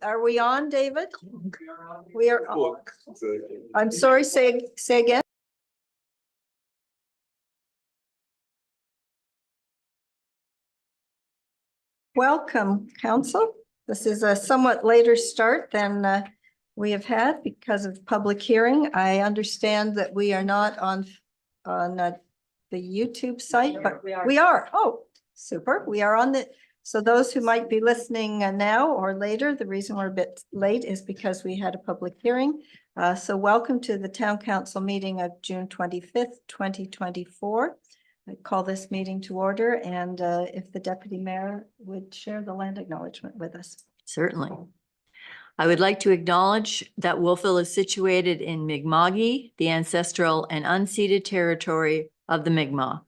Are we on, David? We are on. I'm sorry, say again. Welcome, council. This is a somewhat later start than we have had because of public hearing. I understand that we are not on the YouTube site, but we are. Oh, super. We are on the. So those who might be listening now or later, the reason we're a bit late is because we had a public hearing. So welcome to the Town Council meeting of June 25th, 2024. I call this meeting to order, and if the deputy mayor would share the land acknowledgement with us. Certainly. I would like to acknowledge that Wolfville is situated in Mi'kma'ki, the ancestral and unceded territory of the Mi'kmaq.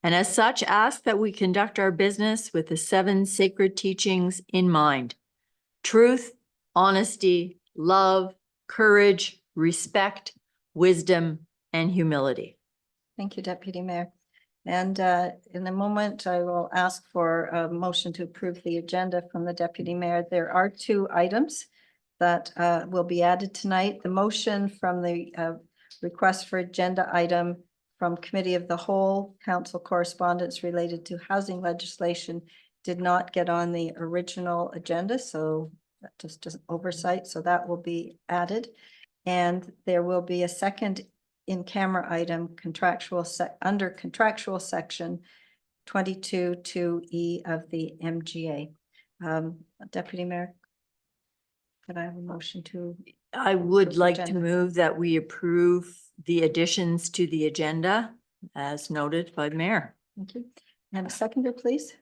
And as such, ask that we conduct our business with the 7 sacred teachings in mind: truth, honesty, love, courage, respect, wisdom, and humility. Thank you, Deputy Mayor. And in a moment, I will ask for a motion to approve the agenda from the Deputy Mayor. There are 2 items that will be added tonight. The motion from the request for agenda item from Committee of the Whole, Council correspondence related to housing legislation did not get on the original agenda, so that just an oversight, so that will be added. And there will be a second in-camera item under contractual section 22(2)(e) of the MGA. Deputy Mayor, could I have a motion to? I would like to agenda? move that we approve the additions to the agenda as noted by the mayor. Thank you. And a seconder, please.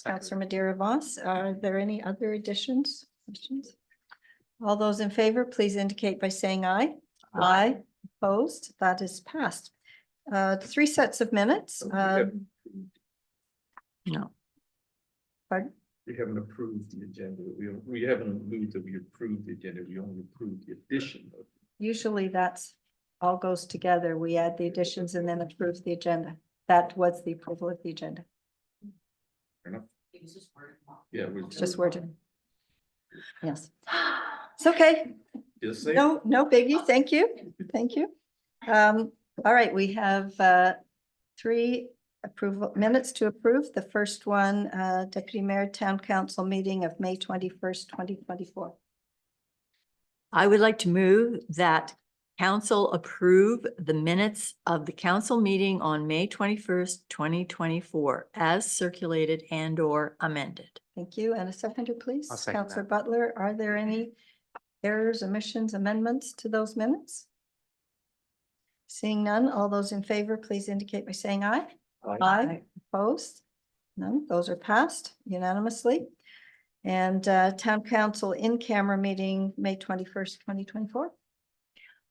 Councillor Madeira Voss, are there any other additions, questions? All those in favor, please indicate by saying aye. Aye. Opposed? That is passed. 3 sets of minutes. No. Pardon? We haven't approved the agenda. We haven't moved that we approved the agenda. We only approved the addition of. Usually that's all goes together. We add the additions and then approve the agenda. That was the approval of the agenda. Fair enough. Yeah, It's just worded. Yes. It's okay. Just say. No biggie. Thank you. Thank you. All right, we have 3 approval minutes to approve. The first one, Deputy Mayor, Town Council meeting of May 21st, 2024. I would like to move that council approve the minutes of the council meeting on May 21st, 2024 as circulated and or amended. Thank you. And a seconder, please. I'll second Councillor that. Butler, are there any errors, omissions, amendments to those minutes? Seeing none, all those in favor, please indicate by saying aye. Aye. Opposed? None. Those are passed unanimously. And Town Council in-camera meeting, May 21st, 2024.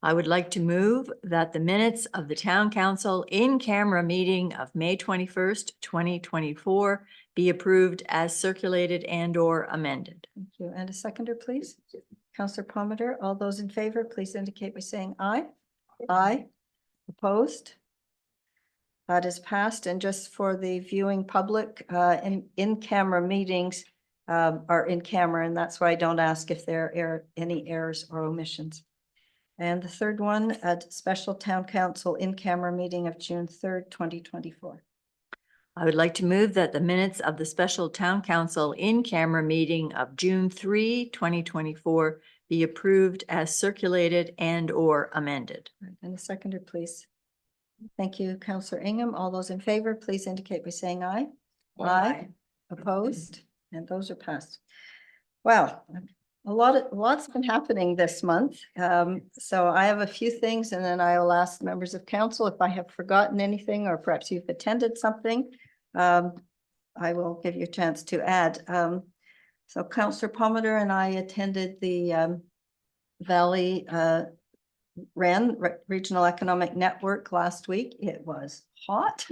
I would like to move that the minutes of the town council in-camera meeting of May 21st, 2024 be approved as circulated and or amended. Thank you. And a seconder, please. Councillor Palmer, all those in favor, please indicate by saying aye. Aye. Opposed? That is passed. And just for the viewing public, in-camera meetings are in camera, and that's why I don't ask if there are any errors or omissions. And the third one, a special town council in-camera meeting of June 3rd, 2024. I would like to move that the minutes of the special town council in-camera meeting of June 3, 2024 be approved as circulated and or amended. And a seconder, please. Thank you, Councillor Ingham. All those in favor, please indicate by saying aye. Aye. Opposed? And those are passed. Well, lots been happening this month. So I have a few things, and then I will ask members of council if I have forgotten anything, or perhaps you've attended something. I will give you a chance to add. So Councillor Palmer and I attended the Valley Regional Economic Network last week. It was hot,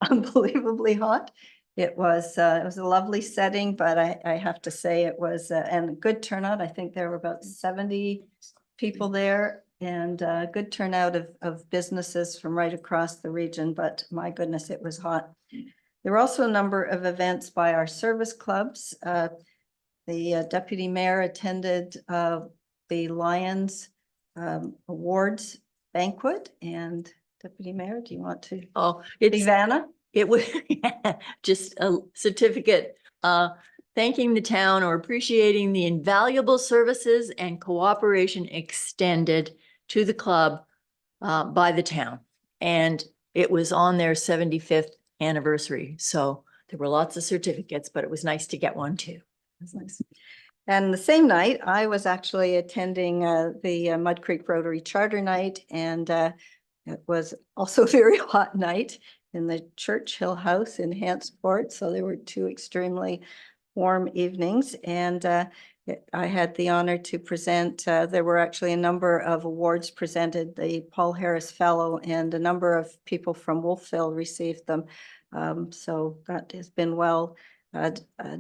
unbelievably hot. It was a lovely setting, but I have to say it was and a good turnout. I think there were about 70 people there, and a good turnout of businesses from right across the region, but my goodness, it was hot. There were also a number of events by our service clubs. the deputy mayor attended the Lions Awards banquet. And Deputy Mayor, do you want to? Oh, it's, Ivana? it was just a certificate, thanking the town or appreciating the invaluable services and cooperation extended to the club by the town. And it was on their 75th anniversary. So there were lots of certificates, but it was nice to get one too. That's nice. And the same night, I was actually attending the Mud Creek Rotary Charter Night, and it was also a very hot night in the Churchill House in Hantsport. So there were two extremely warm evenings, and I had the honor to present. There were actually a number of awards presented. The Paul Harris Fellow and a number of people from Wolfville received them. So that has been well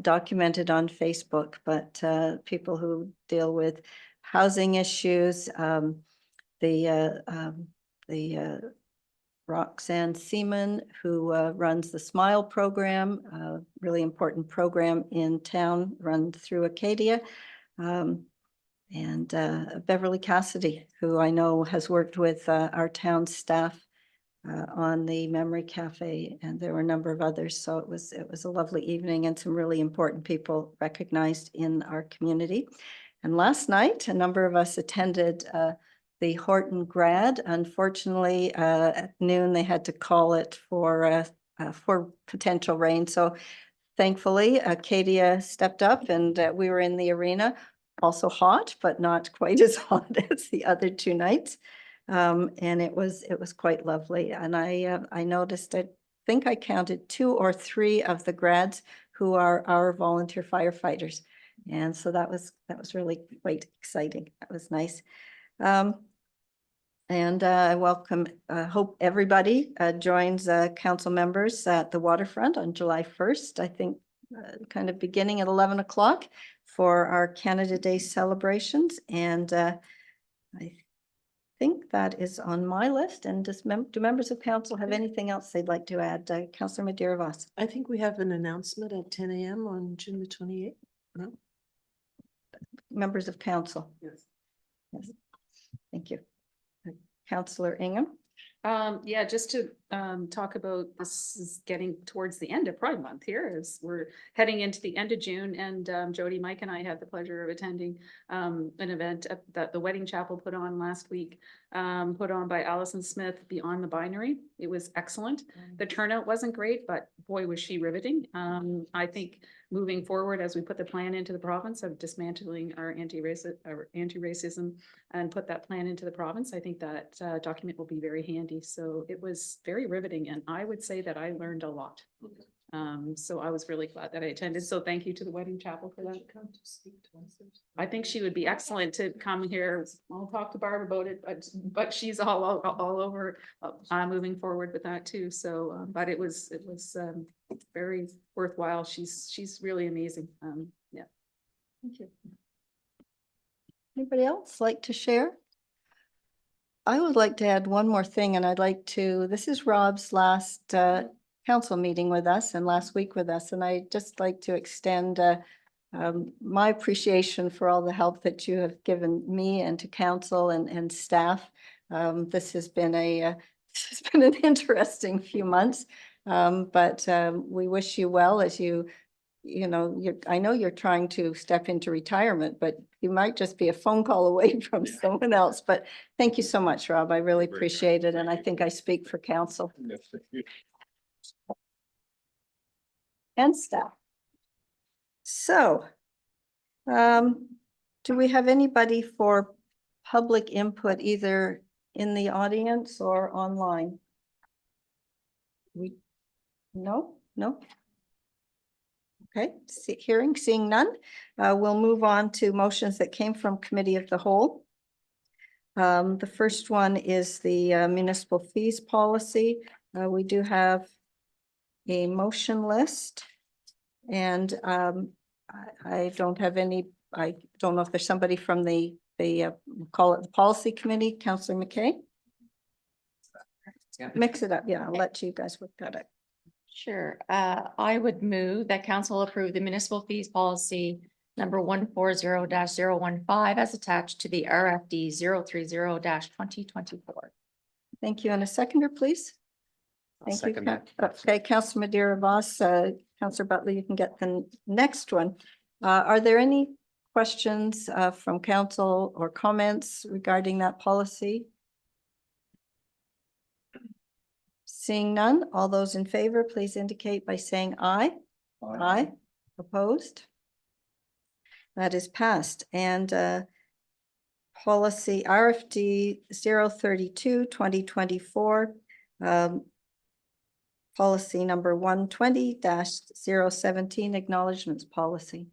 documented on Facebook, but people who deal with housing issues, the Roxanne Seaman, who runs the SMILE program, a really important program in town run through Acadia, and Beverly Cassidy, who I know has worked with our town staff on the Memory Cafe, and there were a number of others. So it was a lovely evening and some really important people recognized in our community. And last night, a number of us attended the Horton Grad. Unfortunately, at noon, they had to call it for potential rain. So thankfully, Acadia stepped up and we were in the arena. Also hot, but not quite as hot as the other two nights. And it was quite lovely. And I noticed, I think I counted 2 or 3 of the grads who are our volunteer firefighters. And so that was really quite exciting. That was nice. And I welcome, hope everybody joins council members at the waterfront on July 1st, I think kind of beginning at 11 o'clock for our Canada Day celebrations. And I think that is on my list. And do members of council have anything else they'd like to add? Councillor Madeira Voss. I think we have an announcement at 10 a.m. on June the 28th. No? Members of council. Yes. Yes. Thank you. Councillor Ingham. Yeah, just to talk about, this is getting towards the end of Pride Month here, as we're heading into the end of June, and Jody, Mike and I had the pleasure of attending an event that the Wedding Chapel put on last week, put on by Allison Smith, Beyond the Binary. It was excellent. The turnout wasn't great, but boy, was she riveting. I think moving forward, as we put the plan into the province of dismantling our anti-racism and put that plan into the province, I think that document will be very handy. So it was very riveting, and I would say that I learned a lot. So I was really glad that I attended. So thank you to the Wedding Chapel for that. I think she would be excellent to come here. I'll talk to Barb about it, but she's all over moving forward with that too. So, but it was very worthwhile. She's really amazing. Yeah. Thank you. Anybody else like to share? I would like to add one more thing, and I'd like to, this is Rob's last council meeting with us and last week with us, and I'd just like to extend my appreciation for all the help that you have given me and to council and staff. This has been it's been an interesting few months, but we wish you well as you know, I know you're trying to step into retirement, but you might just be a phone call away from someone else. But thank you so much, Rob. I really appreciate it. And I think I speak for council and staff. So, do we have anybody for public input, either in the audience or online? No. Okay, seeing none, we'll move on to motions that came from Committee of the Whole. The first one is the municipal fees policy. We do have a motion list, and I don't have any. I don't know if there's somebody from the call it the policy committee. Councillor McKay. Mix it up. Yeah, I'll let you guys work that out. Sure. I would move that council approve the municipal fees policy number 140-015 as attached to the RFD 030-2024. Thank you. And a seconder, please. I'll Thank you. second that. Okay, Councillor Madeira Voss, Councillor Butler, you can get the next one. Are there any questions from council or comments regarding that policy? Seeing none, all those in favor, please indicate by saying aye. Aye. Opposed? That is passed. And policy RFD 032-2024, policy number 120-017, acknowledgements policy.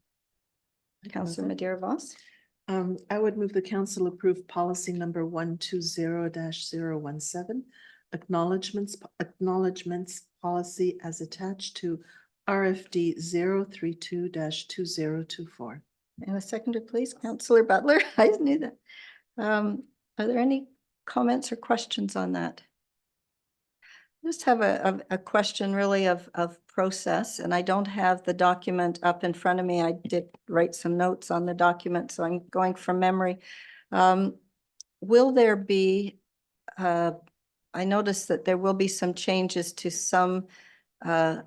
Councillor Madeira Voss. I would move the council approve policy number 120-017, acknowledgements policy as attached to RFD 032-2024. And a seconder, please. Councillor Butler. I knew that. Are there any comments or questions on that? Just have a question really of process, and I don't have the document up in front of me. I did write some notes on the document, so I'm going from memory. Will there be, I noticed that there will be some changes to some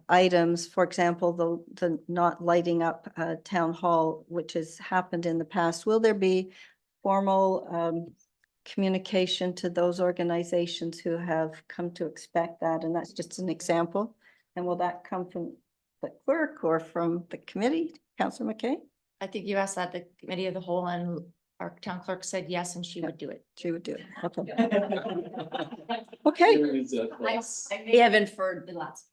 items, for example, the not lighting up town hall, which has happened in the past. Will there be formal communication to those organizations who have come to expect that? And that's just an example. And will that come from the clerk or from the committee? Councillor McKay? I think you asked that the committee of the whole, and our town clerk said yes, and she would do it. She would do it. Okay. Okay. I may have inferred the last.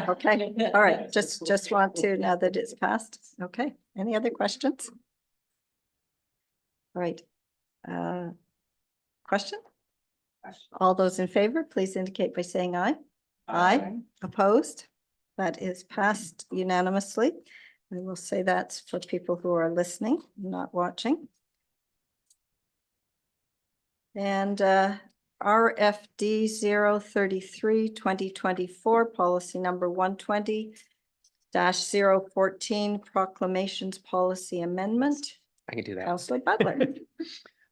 Okay. All right. Just want to, now that it's passed. Okay. Any other questions? All right. Question? All those in favor, please indicate by saying aye. Aye. Opposed? That is passed unanimously. I will say that's for people who are listening, not watching. And RFD 033-2024, policy number 120-014, proclamations policy amendment. I can do that. Councillor Butler.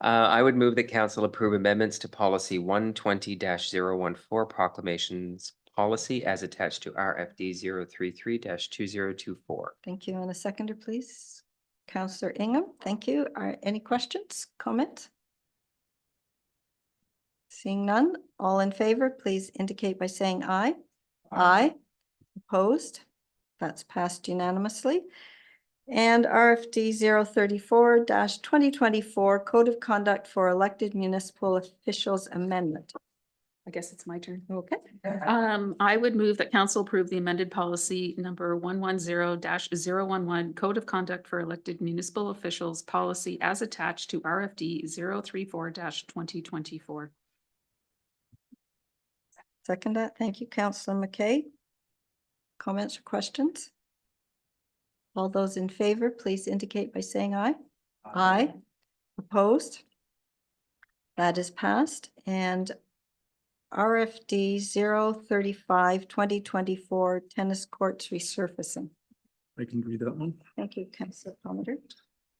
I would move that council approve amendments to policy 120-014 proclamations policy as attached to RFD 033-2024. Thank you. And a seconder, please. Councillor Ingham, thank you. Are any questions, comments? Seeing none, all in favor, please indicate by saying aye. Aye. Opposed? That's passed unanimously. And RFD 034-2024, Code of Conduct for Elected Municipal Officials Amendment. I guess it's my turn. Okay. I would move that council approve the amended policy number 110-011, Code of Conduct for Elected Municipal Officials policy as attached to RFD 034-2024. Second that. Thank you, Councillor McKay. Comments or questions? All those in favor, please indicate by saying aye. Aye. Opposed? That is passed. And RFD 035-2024, tennis courts resurfacing. I can read that one. Thank you, Councillor Palmer.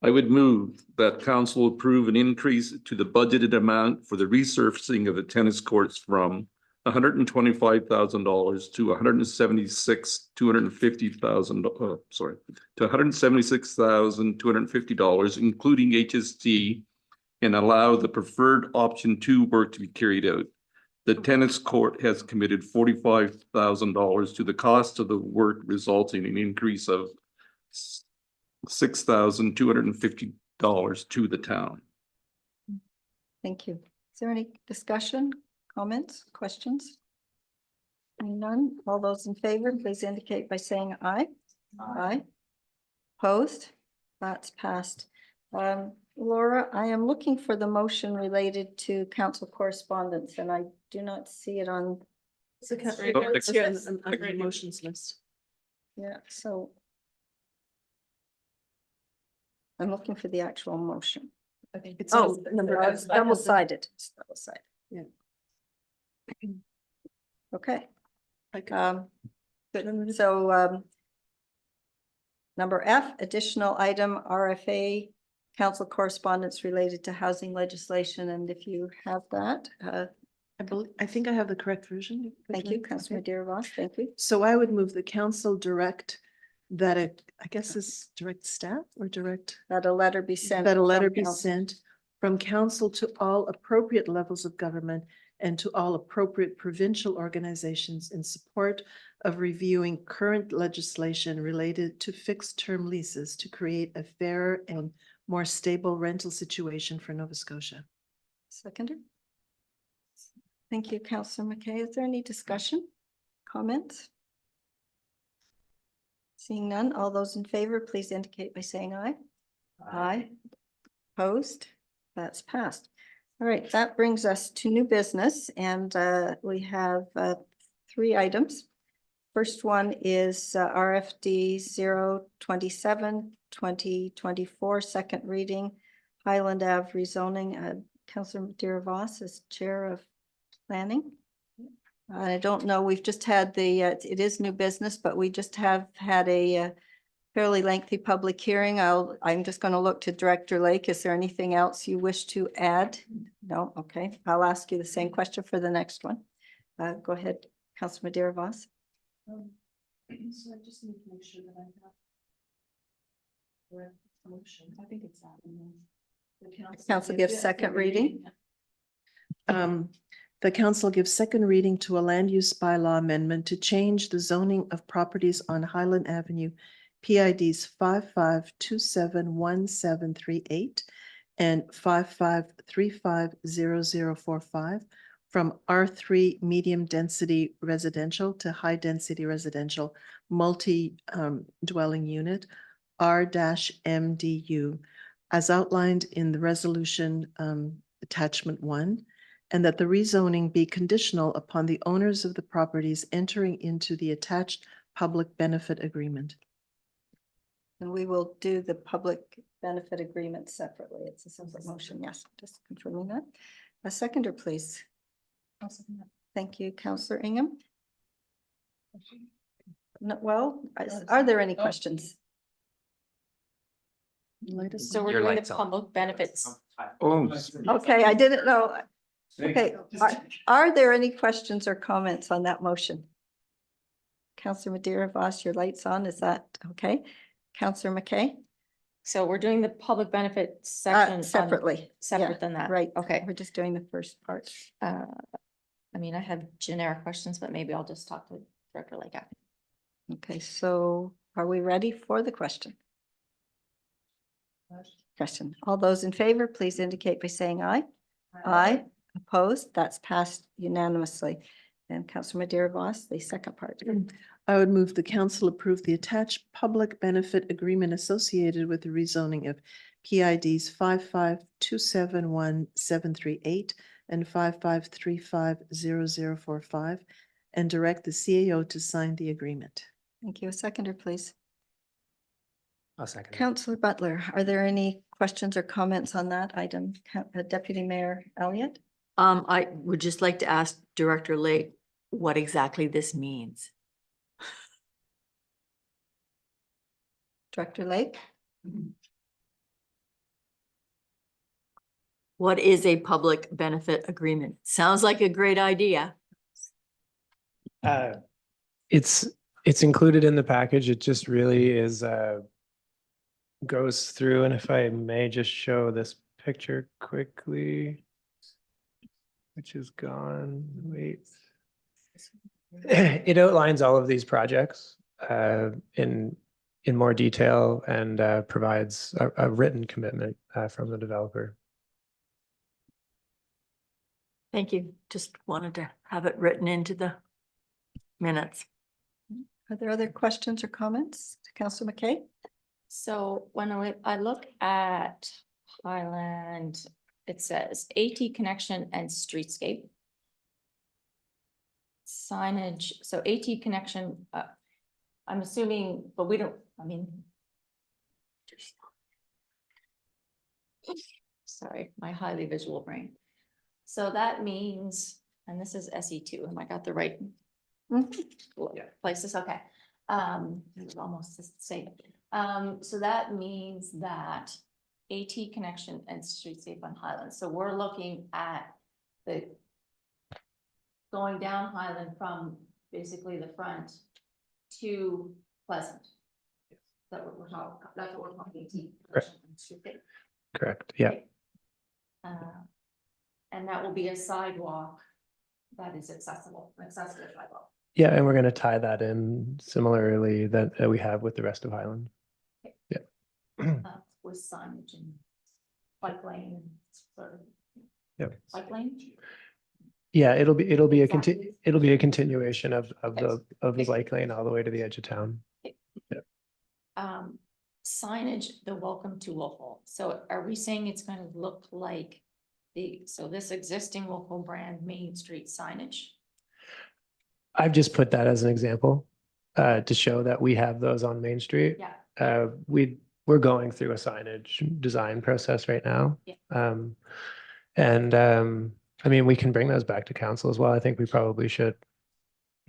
I would move that council approve an increase to the budgeted amount for the resurfacing of the tennis courts from $125,000 to $176,250, including HST, and allow the preferred option 2 work to be carried out. The tennis court has committed $45,000 to the cost of the work, resulting in an increase of $6,250 to the town. Thank you. Is there any discussion, comments, questions? None. All those in favor, please indicate by saying aye. Aye. Opposed? That's passed. Laura, I am looking for the motion related to council correspondence, and I do not see it on. It's a Right there. it's here on Yes. on Right the here. motions list. Yeah, so I'm looking for the actual motion. It's Oh, on number. it's double-sided. It's double-sided. Yeah. Okay. I can- Good. So Number F, additional item RFA, council correspondence related to housing legislation, and if you have that, I think I have the correct version. thank you, Councillor Ross, thank you. So I would move the council direct that it, I guess is direct staff or direct, That a letter be sent. that a letter from be council. sent from council to all appropriate levels of government and to all appropriate provincial organizations in support of reviewing current legislation related to fixed term leases to create a fairer and more stable rental situation for Nova Scotia. Seconder. Thank you, Councillor McKay. Is there any discussion, comments? Seeing none, all those in favor, please indicate by saying aye. Aye. Opposed? That's passed. All right, that brings us to new business, and we have 3 items. First one is RFD 027-2024, second reading, Highland Ave rezoning. Councillor Madeira Voss is Chair of Planning. I don't know, we've just had the, it is new business, but we just have had a fairly lengthy public hearing. I'm just going to look to Director Lake. Is there anything else you wish to add? No? Okay. I'll ask you the same question for the next one. Go ahead, Councillor Madeira Voss. So I just need to make sure that I have correct motion. I think it's that. Council gives second reading. The council gives second reading to a land use bylaw amendment to change the zoning of properties on Highland Avenue, PIDs 55271738 and 55350045 from R3 medium density residential to high density residential multi dwelling unit R-MDU as outlined in the resolution attachment 1, and that the rezoning be conditional upon the owners of the properties entering into the attached public benefit agreement. And we will do the public benefit agreement separately. It's a separate motion. Yes, just confirming that. A seconder, please. Thank you, Councillor Ingham. No, well, are there any questions? So we're Your doing light's the on. public benefits. Oh, Okay, I didn't know. Okay, are there any questions or comments on that motion? Councillor Madeira Voss, your light's on. Is that okay? Councillor McKay? So we're doing the public benefit section. on- Separately. Separate than that. Right. Okay. We're just doing the first part. I mean, I have generic questions, but maybe I'll just talk to Director Lake after. Okay, so are we ready for the question? Question. All those in favor, please indicate by saying aye. Aye. Opposed? That's passed unanimously. And Councillor Madeira Voss, the second part. I would move the council approve the attached public benefit agreement associated with the rezoning of PIDs 55271738 and 55350045 and direct the CAO to sign the agreement. Thank you. A seconder, please. I'll second. that. Councillor Butler, are there any questions or comments on that item? Deputy Mayor Elliott? I would just like to ask Director Lake what exactly this means. Director Lake? What is a public benefit agreement? Sounds like a great idea. It's included in the package. It just really is goes through, and if I may just show this picture quickly, which is gone. Wait. It outlines all of these projects in more detail and provides a written commitment from the developer. Thank you. Just wanted to have it written into the minutes. Are there other questions or comments? Councillor McKay? So when I look at Highland, it says AT connection and streetscape. Signage, so AT connection, I'm assuming, but we don't, I mean. Sorry, my highly visual brain. So that means, and this is SE2, am I got the right? Mhm. Places, okay. It was almost the same. So that means that AT connection and street safe on Highland. So we're looking at the going down Highland from basically the front to Pleasant. That's what we're talking, that's what we're talking. AT connection and street safe. Correct, yeah. And that will be a sidewalk that is accessible sidewalk. Yeah, and we're gonna tie that in similarly that we have with the rest of Highland. With signage and bike lane and sort of. Yep. Bike lane? Yeah, it'll be a Exactly. it'll be a continuation of Okay. the bike lane all the way to the edge of town. Signage, the welcome to Wolfville. So are we saying it's gonna look like so this existing local brand Main Street signage? I've just put that as an example to show that we have those on Main Street. Yeah. We're going through a signage design process right now. Yeah. I mean, we can bring those back to council as well. I think we probably should.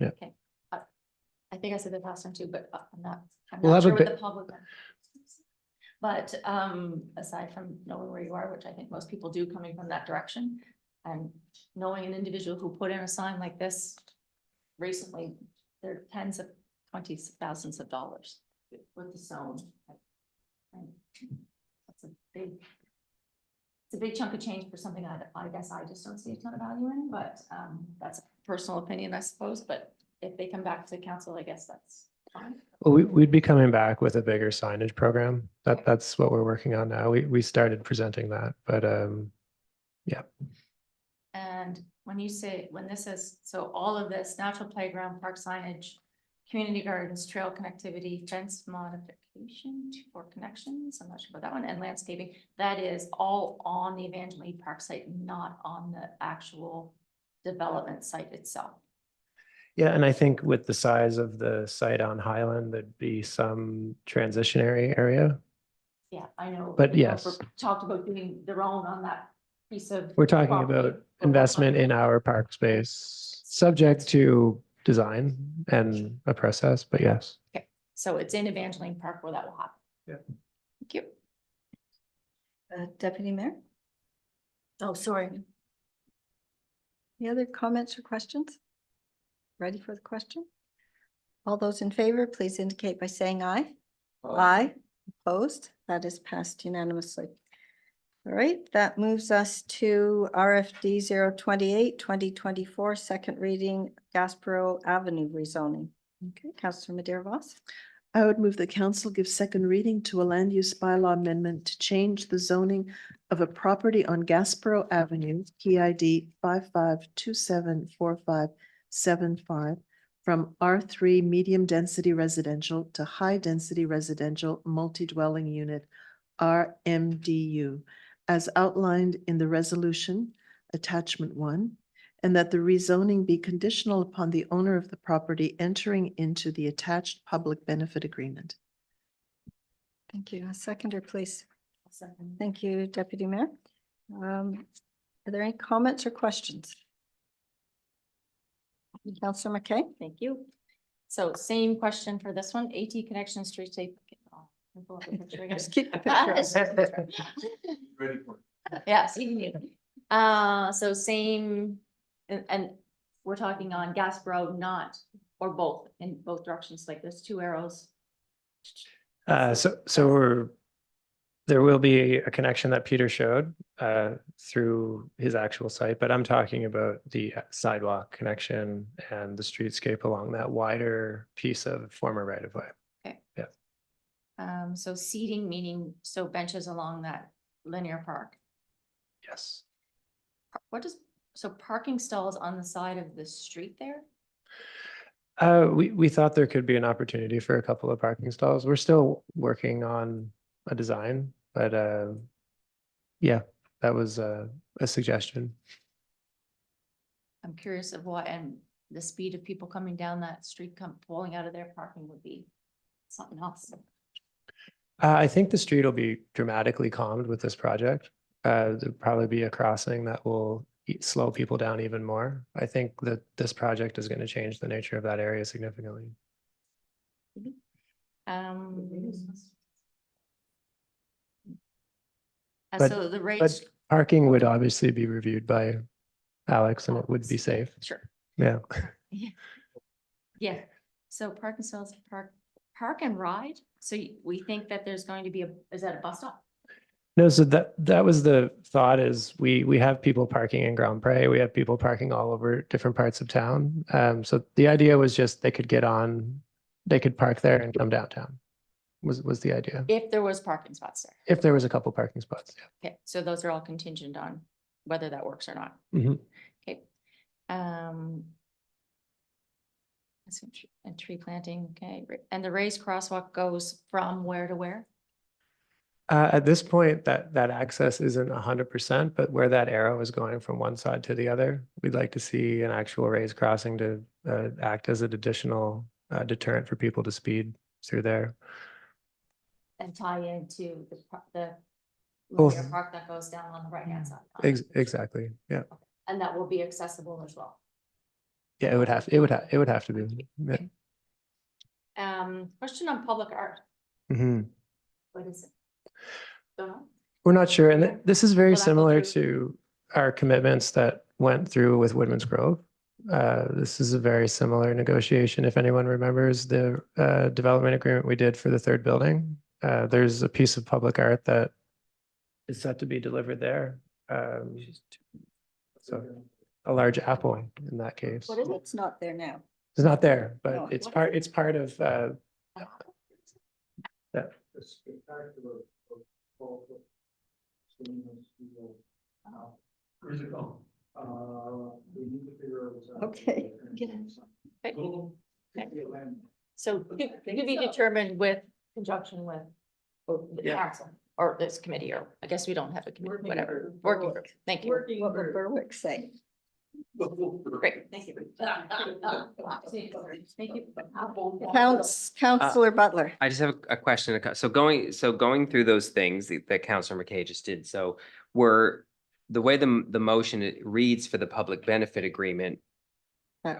Okay. I think I said that last time too, but I'm We'll not have a sure what bit- the public. But aside from knowing where you are, which I think most people do coming from that direction, and knowing an individual who put in a sign like this recently, they're tens of 20s of thousands of dollars with the zone. And That's it's a big chunk of change for something I guess I just don't see a ton of value in, but that's a personal opinion, I suppose, but if they come back to the council, I guess that's fine. Well, we'd be coming back with a bigger signage program. That's what we're working on now. We started presenting that, but yeah. And when you say, when this is, so all of this, natural playground, park signage, community gardens, trail connectivity, fence modification for connections, I'm not sure about that one, and landscaping, that is all on the Evangeline Park site, not on the actual development site itself. Yeah, and I think with the size of the site on Highland, there'd be some transitionary area. Yeah, I know. But we yes. Talked about doing their own on that piece of. We're talking property, about but investment in our park space, subject to design and a process, but yes. So it's in Evangeline Park where that will happen. Yeah. Thank you. Deputy Mayor, Oh, sorry. any other comments or questions? Ready for the question? All those in favor, please indicate by saying aye. Aye. Opposed? That is passed unanimously. All right, that moves us to RFD 028-2024, second reading, Gaspereau Avenue rezoning. Okay, Councillor Madeira Voss. I would move the council give second reading to a land use bylaw amendment to change the zoning of a property on Gaspereau Avenue, PID 55274575, from R3 medium density residential to high density residential multi-dwelling unit, RMDU, as outlined in the resolution, attachment 1, and that the rezoning be conditional upon the owner of the property entering into the attached public benefit agreement. Thank you. A seconder, please. Thank you, Deputy Mayor. Are there any comments or questions? Councillor McKay? Thank you. So same question for this one, AT connection street safe. Just keep the picture. Ready for it. Yes, you can. So same, and we're talking on Gaspereau, not, or both, in both directions, like there's two arrows. There will be a connection that Peter showed through his actual site, but I'm talking about the sidewalk connection and the streetscape along that wider piece of former right of way. So seating, meaning, so benches along that linear park. Yes. So parking stalls on the side of the street there? We thought there could be an opportunity for a couple of parking stalls. We're still working on a design, but yeah, that was a suggestion. I'm curious of what, and the speed of people coming down that street, pulling out of their parking would be something else. I think the street will be dramatically calmed with this project. There'll probably be a crossing that will slow people down even more. I think that this project is going to change the nature of that area significantly. But- So the But rates, parking would obviously be reviewed by Alex and it would be safe. sure. Yeah. Yeah, so parking stalls, park and ride. So we think that there's going to be is that a bus stop? No, so that was the thought is we have people parking in Grand Pre. We have people parking all over different parts of town. So the idea was just they could they could park there and come downtown was the idea. If there was parking spots there. If there was a couple parking spots. Okay, so those are all contingent on whether that works or not. Mhm. Okay. Let's see, and tree planting, okay, and the raised crosswalk goes from where to where? At this point, that access isn't 100%, but where that arrow is going from one side to the other, we'd like to see an actual raised crossing to act as an additional deterrent for people to speed through there. And tie into the Both. linear park that goes down on the right hand side. Exactly. Yeah. And that will be accessible as well. Yeah, it would have to be. Yeah. Question on public art, Mhm. what is it? Don't know. We're not sure. And Okay. this is very Will that go similar through? to our commitments that went through with Woodman's Grove. This is a very similar negotiation. If anyone remembers the development agreement we did for the third building, there's a piece of public art that is set to be delivered there. So a large apple in that case. What is it? It's not there now. It's not there, No. but it's part of that. Okay. So to be determined with conjunction with the Yeah. council or this committee, or I guess we don't have a committee, whatever. Working group. Thank you. What would Berwick say? Great, thank you. Thank you. Councillor Butler. I just have a question. So going through those things that Councillor McKay just did, so the way the motion reads for the public benefit agreement,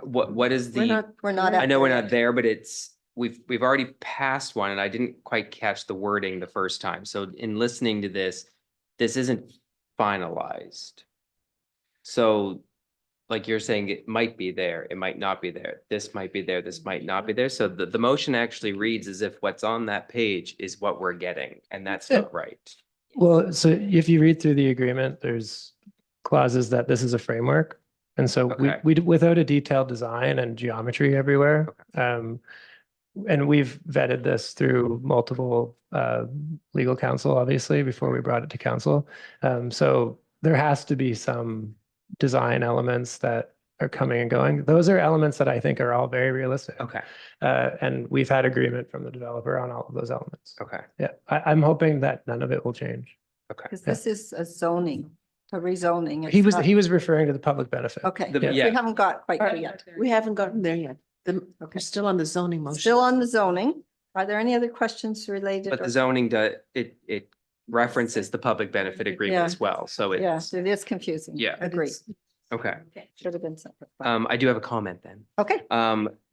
what is the? We're not. I know we're at not there, but we've already passed one and I didn't quite catch the wording the first time. So in listening to this isn't finalized. So like you're saying, it might be there, it might not be there. This might be there, this might not be there. So the motion actually reads as if what's on that page is what we're getting, and that's not right. Well, so if you read through the agreement, there's clauses that this is a framework. And so Okay. we without a detailed design and geometry everywhere. And we've vetted this through multiple legal counsel, obviously, before we brought it to council. So there has to be some design elements that are coming and going. Those are elements that I think are all very realistic. Okay, And we've had agreement from the developer on all of those elements. okay, Yeah, I'm hoping that none of it will change. okay. Because this is a zoning, a rezoning. He It's was not- referring to the public benefit. Okay, The- we yeah. haven't got quite there yet. We haven't gotten there yet. Okay. We're still on the zoning motion. Still on the zoning. Are there any other questions related? But or- the zoning it references the public benefit agreement Yeah. as well, so Yeah, it's, it is confusing. Yeah. Agreed. okay. Should have been separate. but- I do have a comment then. Okay,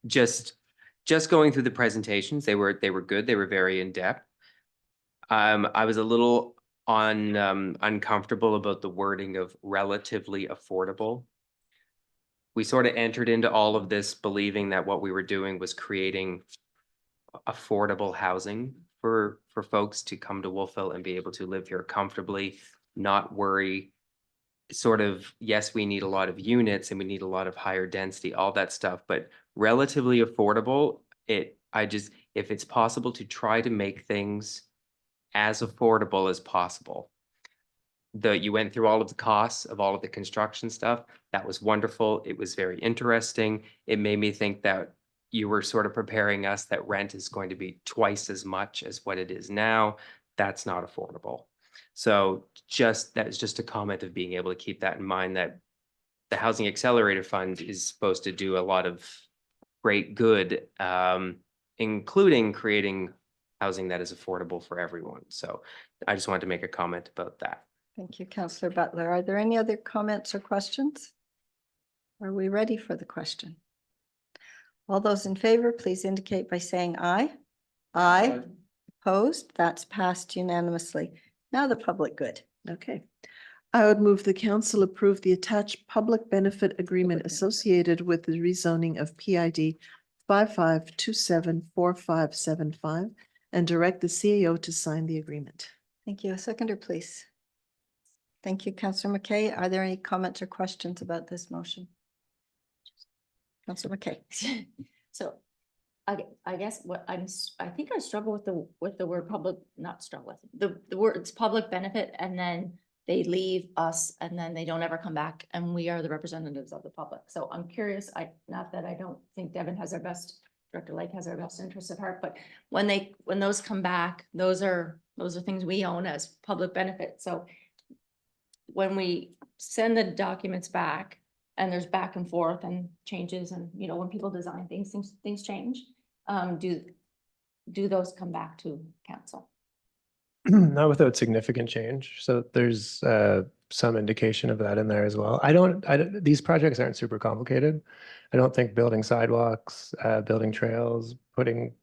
Just going through the presentations, they were good. They were very in-depth. I was a little uncomfortable about the wording of relatively affordable. We sort of entered into all of this believing that what we were doing was creating affordable housing for folks to come to Wolfville and be able to live here comfortably, not worry. Sort of, yes, we need a lot of units and we need a lot of higher density, all that stuff, but relatively affordable, if it's possible to try to make things as affordable as possible. You went through all of the costs of all of the construction stuff. That was wonderful. It was very interesting. It made me think that you were sort of preparing us that rent is going to be twice as much as what it is now. That's not affordable. So that is just a comment of being able to keep that in mind, that the Housing Accelerator Fund is supposed to do a lot of great good, including creating housing that is affordable for everyone. So I just wanted to make a comment about that. thank you, Councillor Butler. Are there any other comments or questions? Are we ready for the question? All those in favor, please indicate by saying aye. Aye. Opposed? That's passed unanimously. Now the public good. Okay. I would move the council approve the attached public benefit agreement benefit. associated with the rezoning of PID 55274575 and direct the CAO to sign the agreement. Thank you. A seconder, please. Thank you, Councillor McKay. Are there any comments or questions about this motion? Councillor McKay. So I guess what I think I struggle with the word public, not struggle with the words public benefit, and then they leave us and then they don't ever come back and we are the representatives of the public. So I'm curious, not that I don't think Devin has our best, Director Lake has our best interests at heart, but when those come back, those are things we own as public benefit. So when we send the documents back and there's back and forth and changes and, you know, when people design things change, do those come back to council? Not without significant change. So there's some indication of that in there as well. These projects aren't super complicated. I don't think building sidewalks, building trails, putting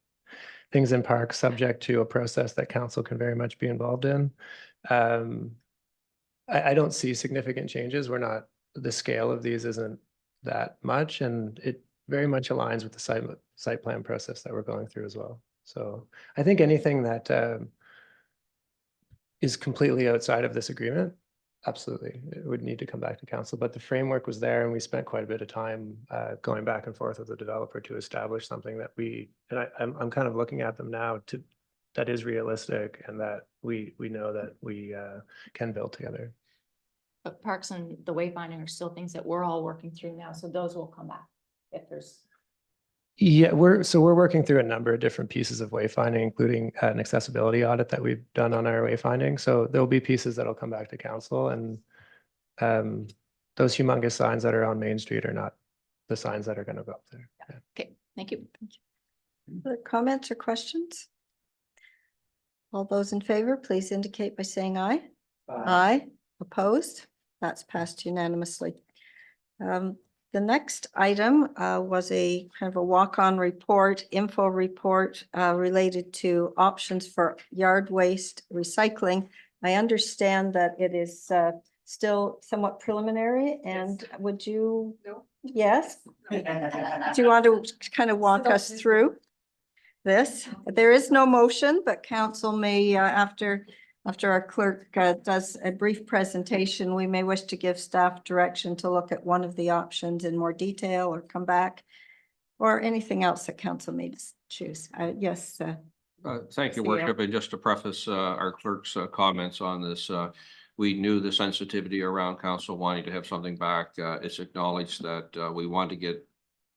things in parks subject to a process that council can very much be involved in. I don't see significant changes. The scale of these isn't that much, and it very much aligns with the site plan process that we're going through as well. So I think anything that is completely outside of this agreement, absolutely, it would need to come back to council. But the framework was there, and we spent quite a bit of time going back and forth with the developer to establish something that I'm kind of looking at them now that is realistic and that we know that we can build together. But parks and the wayfinding are still things that we're all working through now, so those will come back if there's. Yeah, we're working through a number of different pieces of wayfinding, including an accessibility audit that we've done on our wayfinding. So there'll be pieces that'll come back to council, and those humongous signs that are on Main Street are not the signs that are going to go up there. Yeah. Okay, thank you. Other comments or questions? All those in favor, please indicate by saying aye. Aye. Opposed? That's passed unanimously. The next item was a kind of a walk-on report, info report related to options for yard waste recycling. I understand that it is still somewhat preliminary, and would you? No. Yes? Do you want to kind of walk us through this? There is no motion, but council may, after our clerk does a brief presentation, we may wish to give staff direction to look at one of the options in more detail or come back, or anything else that council may choose. Yes. Thank you, CEO. Worship. And just to preface our clerk's comments on this, we knew the sensitivity around council wanting to have something back. It's acknowledged that we want to get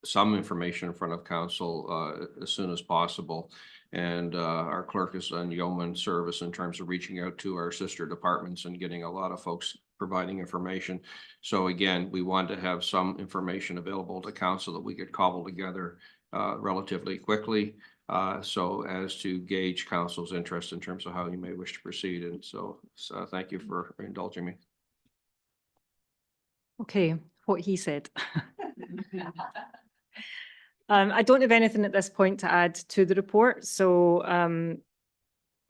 some information in front of council as soon as possible. And our clerk has done yeoman service in terms of reaching out to our sister departments and getting a lot of folks providing information. So again, we want to have some information available to council that we could cobble together relatively quickly, so as to gauge council's interest in terms of how you may wish to proceed. And so thank you for indulging me. Okay, what he said. I don't have anything at this point to add to the report. So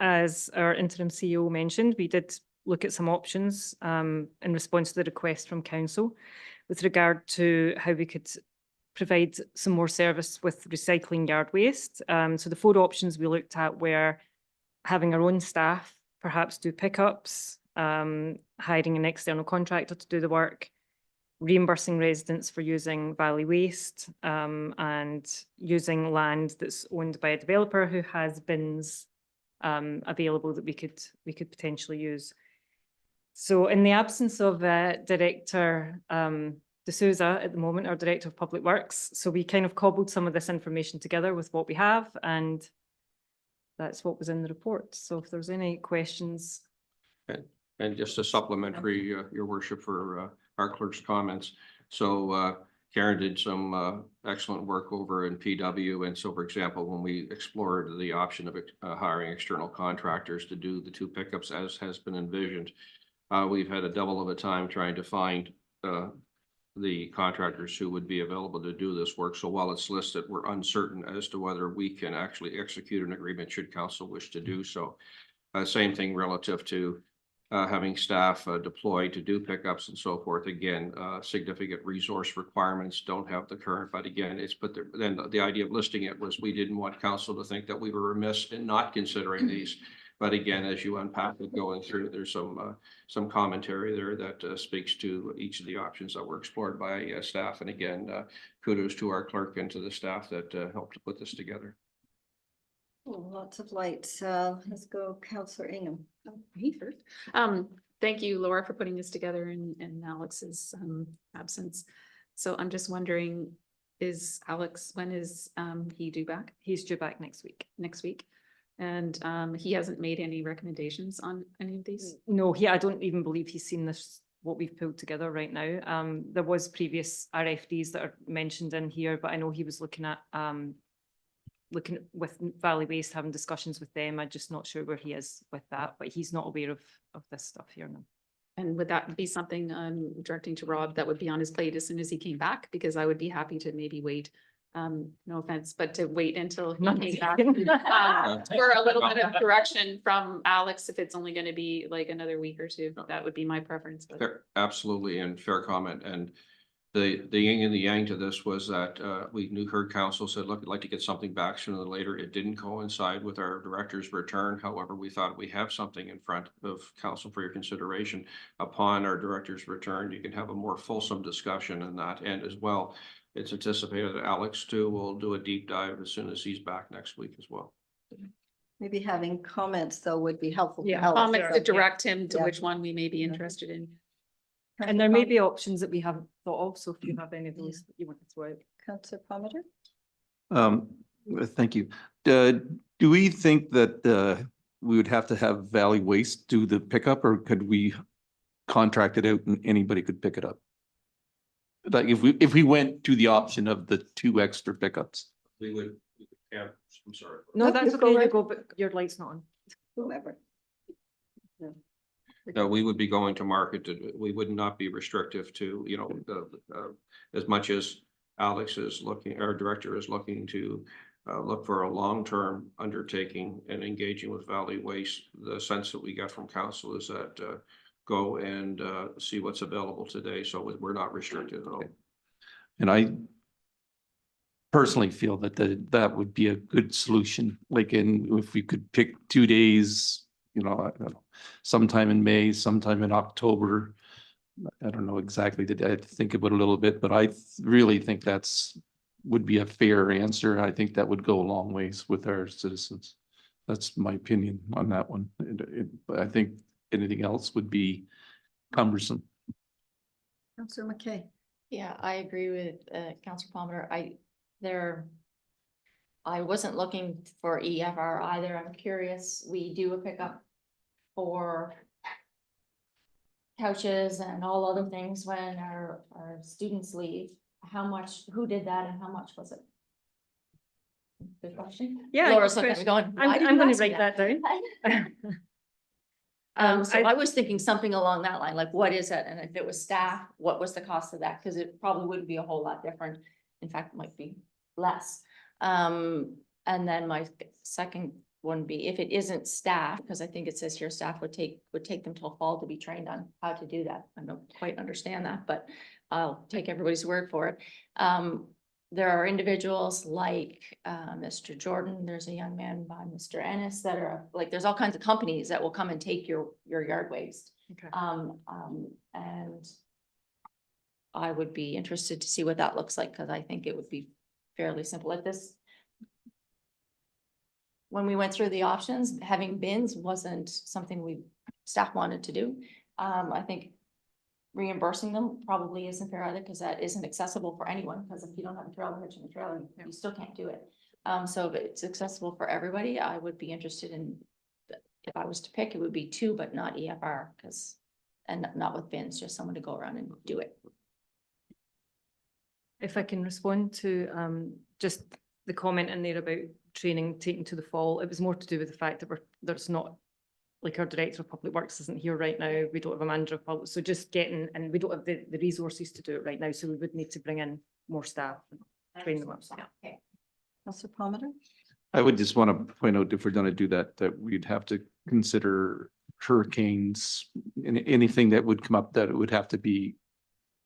as our interim CEO mentioned, we did look at some options in response to the request from council with regard to how we could provide some more service with recycling yard waste. So the 4 options we looked at were having our own staff perhaps do pickups, hiring an external contractor to do the work, reimbursing residents for using Valley Waste, and using land that's owned by a developer who has bins available that we could potentially use. So in the absence of Director D'Souza at the moment, our Director of Public Works, so we kind of cobbled some of this information together with what we have, and that's what was in the report. So if there's any questions. And just a supplementary, your worship, for our clerk's comments. So Karen did some excellent work over in PW. And so, for example, when we explored the option of hiring external contractors to do the 2 pickups as has been envisioned, we've had a double of a time trying to find the contractors who would be available to do this work. So while it's listed, we're uncertain as to whether we can actually execute an agreement should council wish to do so. Same thing relative to having staff deployed to do pickups and so forth. Again, significant resource requirements don't have the current, but again, then the idea of listing it was we didn't want council to think that we were remiss in not considering these. But again, as you unpack it going through, there's some commentary there that speaks to each of the options that were explored by staff. And again, kudos to our clerk and to the staff that helped to put this together. Oh, lots of lights. Let's go, Councillor Ingham. Oh, me first. Thank you, Laura, for putting this together in Alex's absence. So I'm just wondering, when is he due back? He's due back next week. Next week? And he hasn't made any recommendations on any of these? No, I don't even believe he's seen this, what we've pulled together right now. There was previous RFDs that are mentioned in here, but I know he was looking with Valley Waste, having discussions with them. I'm just not sure where he is with that, but he's not aware of this stuff here now. And would that be something I'm directing to Rob that would be on his plate as soon as he came back? Because I would be happy to maybe wait, no offense, but to wait until he Not came back taken. for a little bit of direction from Alex, if it's only going to be like another week or two. That would be my preference. But Fair, absolutely, and fair comment. And the yin and the yang to this was that heard council said, look, I'd like to get something back sooner than later. It didn't coincide with our director's return. However, we thought we have something in front of council for your consideration. Upon our director's return, you can have a more fulsome discussion in that. And as well, it's anticipated that Alex too will do a deep dive as soon as he's back next week as well. Maybe having comments though would be helpful. for Yeah, Alex. comments to direct him to Yeah. which one we may be interested in. And there may be options that we haven't thought of, so if you have any of those that you want to throw out. Councillor Palmer. Thank you. Do we think that we would have to have Valley Waste do the pickup, or could we contract it out and anybody could pick it up? Like if we went to the option of the 2 extra pickups? We would have, I'm sorry. No, No, that's you go okay, you right- go, but your light's not on. Whoever. No, we would be going to market. We would not be restrictive to, as much as Alex is looking, our director is looking to look for a long-term undertaking and engaging with Valley Waste. The sense that we got from council is that go and see what's available today. So we're not restricted at all. And I personally feel that that would be a good solution. Like if we could pick 2 days, I don't know, sometime in May, sometime in October. I don't know exactly. I have to think about it a little bit, but I really think would be a fair answer. I think that would go a long ways with our citizens. That's my opinion on that one. But I think anything else would be cumbersome. Councillor McKay. Yeah, I agree with Councillor Palmer. I wasn't looking for EFR either. I'm curious. We do a pickup for couches and all other things when our students leave. Who did that and how much was it? Good question. Yeah, Laura's good looking at me going. "Why did I'm you going ask to me write that down. So I was thinking something along that line, like what is it? And if it was staff, what was the cost of that? Because it probably wouldn't be a whole lot different. In fact, it might be less. And then my second one be, if it isn't staff, because I think it says here staff would take them till fall to be trained on how to do that. I don't quite understand that, but I'll take everybody's word for it. There are individuals like Mr. Jordan, there's a young man by Mr. Ennis that are like, there's all kinds of companies that will come and take your yard waste. Okay. And I would be interested to see what that looks like, because I think it would be fairly simple like this. When we went through the options, having bins wasn't something staff wanted to do. I think reimbursing them probably isn't fair either, because that isn't accessible for anyone, because if you don't have a trailer hitch in a trailer, you still can't do it. So if it's accessible for everybody, I would be interested in, if I was to pick, it would be 2, but not EFR, and not with bins, just someone to go around and do it. If I can respond to just the comment in there about training taken to the fall, it was more to do with the fact that there's not, like, our director of public works isn't here right now. We don't have a manager of public, so just getting, and we don't have the resources to do it right now. So we would need to bring in more staff and train them up. Okay. Councillor Palmer. I would just want to point out, if we're going to do that, that we'd have to consider hurricanes, anything that would come up that it would have to be,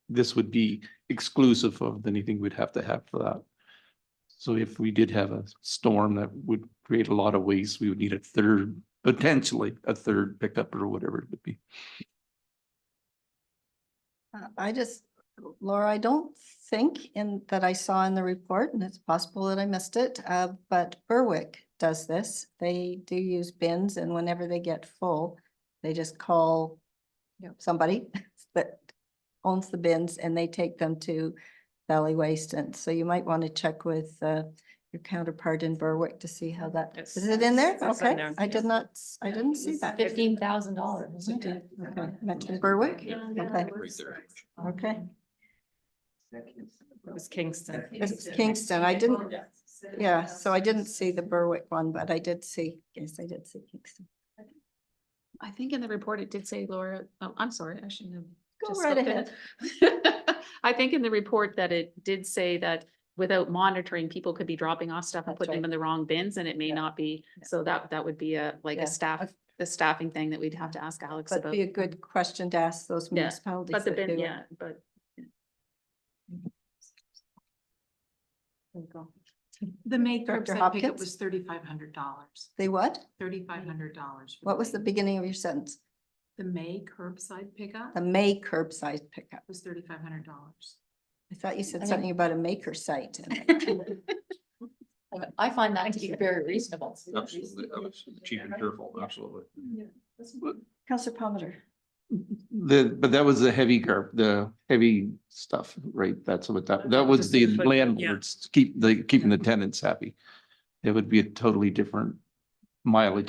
this would be exclusive of anything we'd have to have for that. So if we did have a storm that would create a lot of waste, we would need a third, potentially a third pickup or whatever it would be. Laura, I don't think that I saw in the report, and it's possible that I missed it, but Berwick does this. They do use bins, and whenever they get full, they just call somebody that owns the bins and they take them to Valley Waste. And so you might want to check with your counterpart in Berwick to see how that, It's- is it in there? it's in Okay, there. I didn't see that. $15,000. Okay, mentioned Berwick? Yeah. Okay, Right there. okay. It was Kingston. It's Kingston. I didn't, yeah, so I didn't see the Berwick one, but I did see, yes, I did see Kingston. I think in the report it did say, Laura, oh, I'm sorry, I shouldn't have. Go just right spoken. I think in the report that it did say that without monitoring, people could be dropping off stuff and That's putting them right. in the wrong bins, and it may Yeah. not be, Yeah. so that would be like Yeah. the staffing thing that we'd have to ask Alex That'd about. be a good question to ask those Yeah, municipalities. But the that bin, do it. yeah, but. There you go. The May Director curbside pickup Hopkins? was $3,500. They what? $3,500. What was the beginning of your sentence? The May curbside pickup The May curbside pickup. was $3,500. I thought you said I mean- something about a maker site. I find that to be very reasonable. Absolutely. That was cheap and careful, absolutely. Counselor Palmer. But that was the heavy stuff, right? That's what that was the Just the- yeah. landlords keeping the tenants happy. It would be a totally different mileage,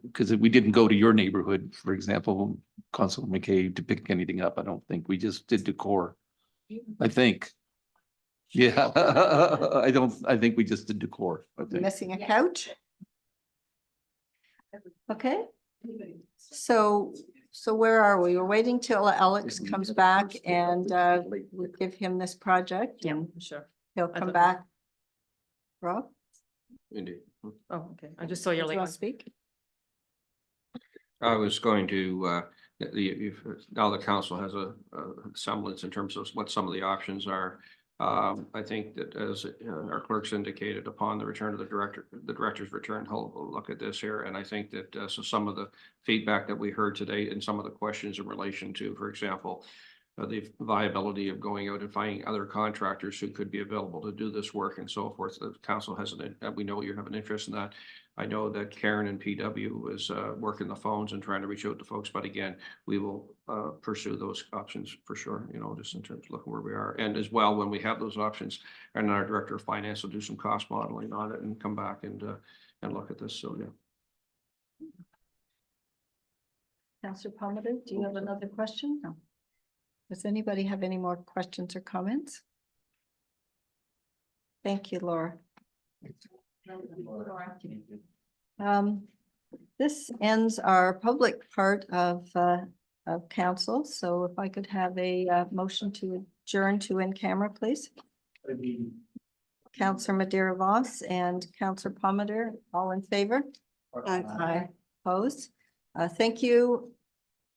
because we didn't go to your neighborhood, for example, Councilor McKay, to pick anything up. I don't think we just did decor. I think. Yeah, I think we just did decor. I think. Missing a couch? Okay, so where are we? We're waiting till Alex comes back and we give him this project. Yeah, and sure. He'll come back. Rob, Indeed. Oh, okay. I just saw your do you want link. to speak? I was going to, now the council has a semblance in terms of what some of the options are. I think that as our clerks indicated, upon the return of the director's return, he'll look at this here. And I think that so some of the feedback that we heard today and some of the questions in relation to, for example, the viability of going out and finding other contractors who could be available to do this work and so forth. The council has we know you have an interest in that. I know that Karen and PW is working the phones and trying to reach out to folks, but again, we will pursue those options for sure, just in terms of looking where we are. And as well, when we have those options, and our director of finance will do some cost modeling on it and come back and look at this. So, yeah. Counselor Palmer, do you have another question? No. Does anybody have any more questions or comments? Thank you, Laura. This ends our public part of council. So if I could have a motion to adjourn to in camera, please. Counselor Madeira Voss and Counselor Palmer, all in favor? Aye. Opposed? Thank you